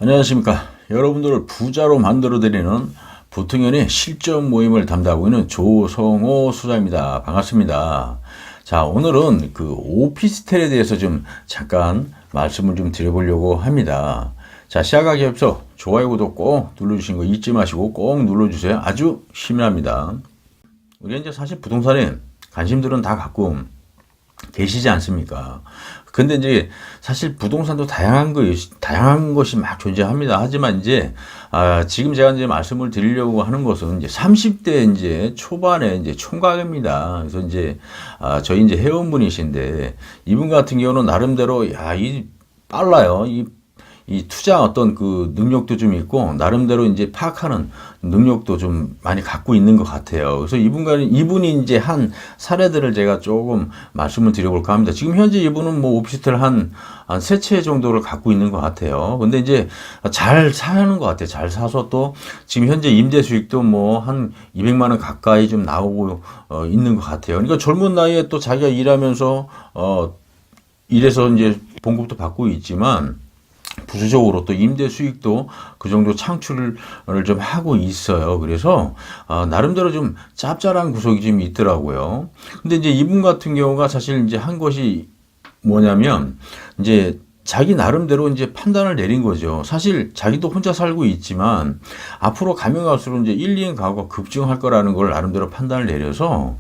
안녕하십니까. 여러분들을 부자로 만들어드리는 부통연의 실전 모임을 담당하고 있는 조성호 수장입니다. 반갑습니다. 자, 오늘은 그 오피스텔에 대해서 좀 잠깐 말씀을 좀 드려보려고 합니다. 자, 시작하기 앞서 좋아요, 구독 꼭 눌러주신 거 잊지 마시고 꼭 눌러주세요. 아주 힘납니다. 우리가 이제 사실 부동산에 관심들은 다 갖고 계시지 않습니까? 근데 이제 사실 부동산도 다양한 것이 막 존재합니다. 하지만 이제, 지금 제가 이제 말씀을 드리려고 하는 것은 이제 30대 이제 초반에 이제 총각입니다. 그래서 이제, 저희 이제 회원분이신데, 이분 같은 경우는 나름대로, 빨라요. 이 투자 어떤 그 능력도 좀 있고 나름대로 이제 파악하는 능력도 좀 많이 갖고 있는 것 같아요. 그래서 이분이 이제 한 사례들을 제가 조금 말씀을 드려볼까 합니다. 지금 현재 이분은 뭐 오피스텔 한 세 채 정도를 갖고 있는 것 같아요. 근데 이제 잘 사는 것 같아요. 잘 사서 또 지금 현재 임대 수익도 뭐 한 200만 원 가까이 좀 나오고 있는 것 같아요. 그러니까 젊은 나이에 또 자기가 일하면서 일해서 이제 봉급도 받고 있지만 부수적으로 또 임대 수익도 그 정도 창출을 좀 하고 있어요. 그래서 나름대로 좀 짭짤한 구석이 좀 있더라고요. 근데 이제 이분 같은 경우가 사실 이제 한 것이 뭐냐면 이제 자기 나름대로 이제 판단을 내린 거죠. 사실 자기도 혼자 살고 있지만 앞으로 가면 갈수록 이제 1, 2인 가구가 급증할 거라는 걸 나름대로 판단을 내려서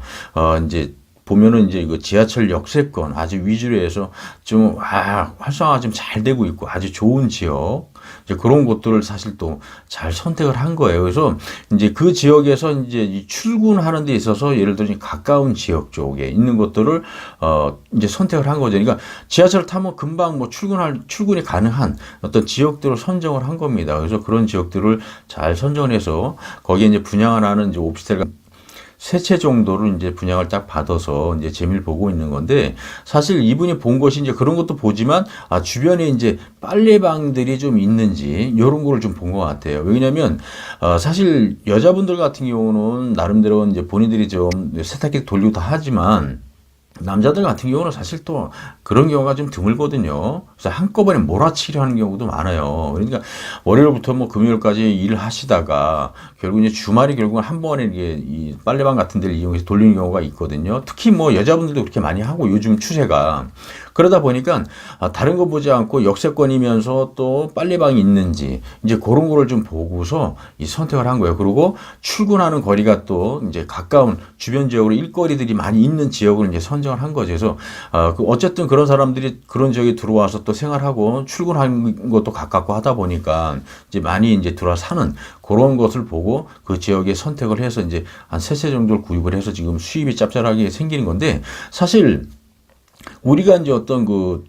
이제 보면은 이제 이거 지하철 역세권 아주 위주로 해서 좀 활성화가 좀 잘 되고 있고 아주 좋은 지역 이제 그런 곳들을 사실 또 잘 선택을 한 거예요. 그래서 이제 그 지역에서 이제 출근하는 데 있어서 예를 들어 가까운 지역 쪽에 있는 것들을 이제 선택을 한 거죠. 그러니까 지하철 타면 금방 뭐 출근이 가능한 어떤 지역들을 선정을 한 겁니다. 그래서 그런 지역들을 잘 선정해서 거기에 이제 분양을 하는 이제 오피스텔 세 채 정도를 이제 분양을 딱 받아서 이제 재미를 보고 있는 건데 사실 이분이 본 것이 이제 그런 것도 보지만 주변에 이제 빨래방들이 좀 있는지 이런 거를 좀 본 것 같아요. 왜냐면 사실 여자분들 같은 경우는 나름대로 이제 본인들이 좀 세탁기 돌리고 다 하지만 남자들 같은 경우는 사실 또 그런 경우가 좀 드물거든요. 그래서 한꺼번에 몰아치려 하는 경우도 많아요. 그러니까 월요일부터 뭐 금요일까지 일을 하시다가 결국 이제 주말이 결국은 한 번에 이게 이 빨래방 같은 데를 이용해서 돌리는 경우가 있거든요. 특히 뭐 여자분들도 그렇게 많이 하고 요즘 추세가 그러다 보니까 다른 거 보지 않고 역세권이면서 또 빨래방이 있는지 이제 그런 거를 좀 보고서 이 선택을 한 거예요. 그리고 출근하는 거리가 또 이제 가까운 주변 지역으로 일거리들이 많이 있는 지역을 이제 선정을 한 거죠. 그래서 어쨌든 그런 사람들이 그런 지역에 들어와서 또 생활하고 출근하는 것도 가깝고 하다 보니까 이제 많이 이제 들어와 사는 그런 것을 보고 그 지역에 선택을 해서 이제 한 세 채 정도를 구입을 해서 지금 수입이 짭짤하게 생기는 건데 사실 우리가 이제 어떤 그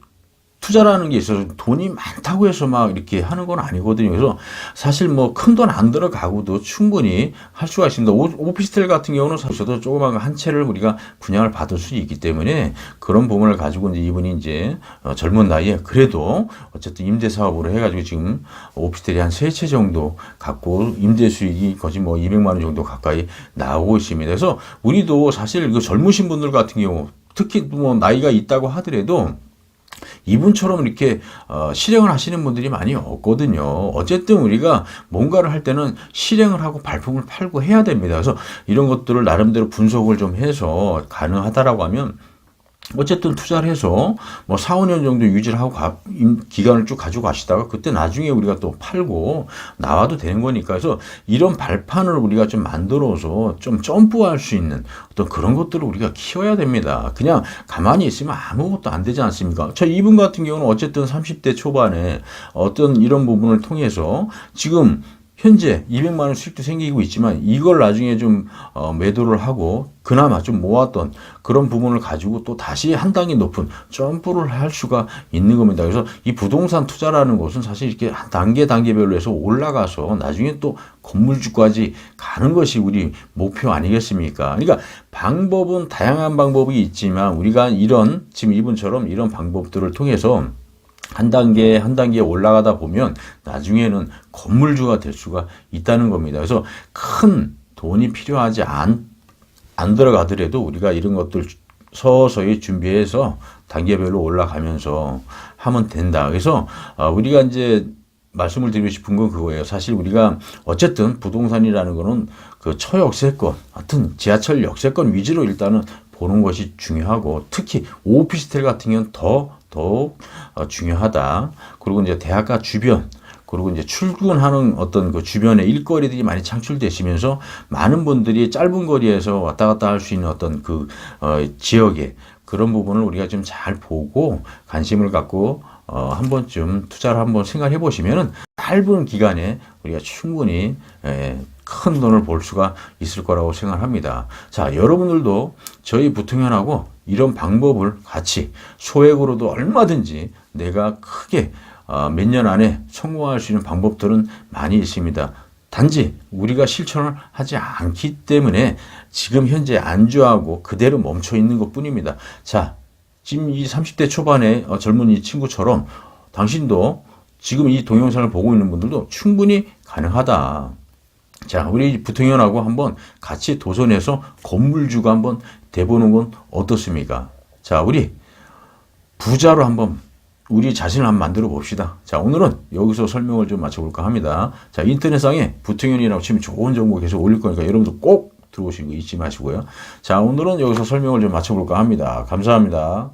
투자라는 게 있어서 돈이 많다고 해서 막 이렇게 하는 건 아니거든요. 그래서 사실 뭐 큰 돈 안 들어가고도 충분히 할 수가 있습니다. 오피스텔 같은 경우는 사실 조그만 한 채를 우리가 분양을 받을 수 있기 때문에 그런 부분을 가지고 이제 이분이 이제 젊은 나이에 그래도 어쨌든 임대 사업으로 해가지고 지금 오피스텔이 한 세 채 정도 갖고 임대 수익이 거의 뭐 200만 원 정도 가까이 나오고 있습니다. 그래서 우리도 사실 그 젊으신 분들 같은 경우 특히 뭐 나이가 있다고 하더라도 이분처럼 이렇게 실행을 하시는 분들이 많이 없거든요. 어쨌든 우리가 뭔가를 할 때는 실행을 하고 발품을 팔고 해야 됩니다. 그래서 이런 것들을 나름대로 분석을 좀 해서 가능하다라고 하면 어쨌든 투자를 해서 뭐 4, 5년 정도 유지를 하고 기간을 쭉 가지고 가시다가 그때 나중에 우리가 또 팔고 나와도 되는 거니까 그래서 이런 발판을 우리가 좀 만들어서 좀 점프할 수 있는 어떤 그런 것들을 우리가 키워야 됩니다. 그냥 가만히 있으면 아무것도 안 되지 않습니까? 이분 같은 경우는 어쨌든 30대 초반에 어떤 이런 부분을 통해서 지금 현재 200만 원 수익도 생기고 있지만 이걸 나중에 좀 매도를 하고 그나마 좀 모았던 그런 부분을 가지고 또 다시 한 단계 높은 점프를 할 수가 있는 겁니다. 그래서 이 부동산 투자라는 것은 사실 이렇게 한 단계별로 해서 올라가서 나중에 또 건물주까지 가는 것이 우리 목표 아니겠습니까? 그러니까 방법은 다양한 방법이 있지만 우리가 지금 이분처럼 이런 방법들을 통해서 한 단계 올라가다 보면 나중에는 건물주가 될 수가 있다는 겁니다. 그래서 큰 돈이 필요하지 안 들어가더라도 우리가 이런 것들 서서히 준비해서 단계별로 올라가면서 하면 된다. 그래서 우리가 이제 말씀을 드리고 싶은 건 그거예요. 사실 우리가 어쨌든 부동산이라는 거는 그 처역세권, 하여튼 지하철 역세권 위주로 일단은 보는 것이 중요하고, 특히 오피스텔 같은 경우는 더욱 중요하다. 그리고 이제 대학가 주변, 그리고 이제 출근하는 어떤 그 주변에 일거리들이 많이 창출되시면서 많은 분들이 짧은 거리에서 왔다 갔다 할 수 있는 어떤 그 지역에 그런 부분을 우리가 좀 잘 보고 관심을 갖고 한 번쯤 투자를 한번 생각해 보시면은 짧은 기간에 우리가 충분히 큰 돈을 벌 수가 있을 거라고 생각합니다. 자, 여러분들도 저희 부통연하고 이런 방법을 같이 소액으로도 얼마든지 내가 크게 몇 년 안에 성공할 수 있는 방법들은 많이 있습니다. 단지 우리가 실천을 하지 않기 때문에 지금 현재 안주하고 그대로 멈춰 있는 것 뿐입니다. 자, 지금 이 30대 초반의 젊은 이 친구처럼 당신도 지금 이 동영상을 보고 있는 분들도 충분히 가능하다. 자, 우리 부통연하고 한번 같이 도전해서 건물주가 한번 돼보는 건 어떻습니까? 자, 우리 부자로 한번 우리 자신을 한번 만들어 봅시다. 자, 오늘은 여기서 설명을 좀 마쳐볼까 합니다. 자, 인터넷상에 부통연이라고 치면 좋은 정보 계속 올릴 거니까 여러분들 꼭 들어오시는 거 잊지 마시고요. 자, 오늘은 여기서 설명을 좀 마쳐볼까 합니다. 감사합니다.